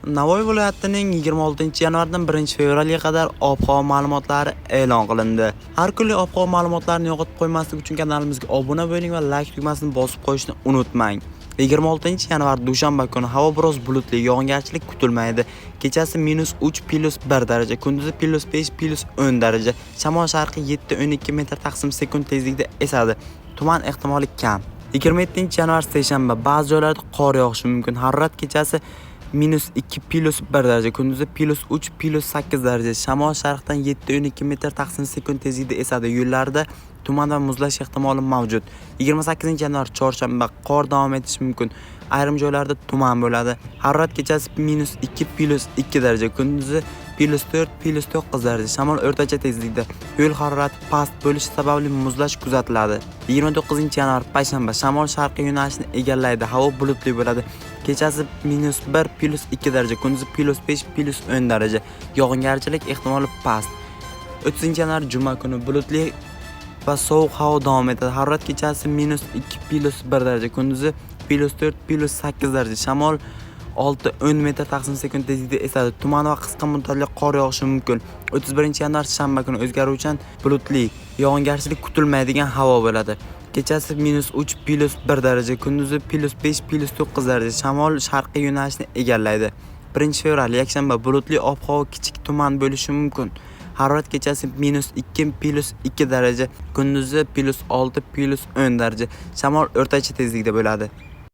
Navoiy viloyatining 26-yanvardan 1-fevralga qadar ob-havo ma'lumotlari e'lon qilindi. Har kunlik ob-havo ma'lumotlarini yo'qotib qo'ymaslik uchun kanalimizga obuna bo'ling va like tugmasini bosib qo'yishni unutmang. 26-yanvar dushanba kuni havo biroz bulutli, yog'ingarchilik kutilmaydi. Kechasi -3+1 daraja, kunduzi +5+10 daraja. Shamol sharqiy 7-12 metr taqsim sekund tezligida esadi. Tuman ehtimoli kam. 27-yanvar seshanba, ba'zi joylarda qor yog'ishi mumkin. Harorat kechasi -2+1 daraja, kunduzi +3+8 daraja. Shamol sharqdan 7-12 metr taqsim sekund tezligida esadi. Yo'llarda tuman va muzlash ehtimoli mavjud. 28-yanvar chorshanba, qor davom etishi mumkin. Ayrim joylarda tuman bo'ladi. Harorat kechasi -2+2 daraja, kunduzi +4+9 daraja. Shamol o'rtacha tezlikda. Yo'l harorati past bo'lishi sababli muzlash kuzatiladi. 29-yanvar payshanba, shamol sharqiy yo'nalishni egallaydi. Havo bulutli bo'ladi. Kechasi -1+2 daraja, kunduzi +5+10 daraja. Yog'ingarchilik ehtimoli past. 30-yanvar juma kuni bulutli va sovuq havo davom etadi. Harorat kechasi -2+1 daraja, kunduzi +4+8 daraja. Shamol 6-10 metr taqsim sekund tezlikda esadi. Tuman va qisqa muddatli qor yog'ishi mumkin. 31-yanvar shanba kuni o'zgaruvchan bulutli, yog'ingarchilik kutilmaydigan havo bo'ladi. Kechasi -3+1 daraja, kunduzi +5+9 daraja. Shamol sharqiy yo'nalishni egallaydi. 1-fevral yakshanba, bulutli ob-havo, kichik tuman bo'lishi mumkin. Harorat kechasi -2+2 daraja, kunduzi +6+10 daraja. Shamol o'rtacha tezlikda bo'ladi.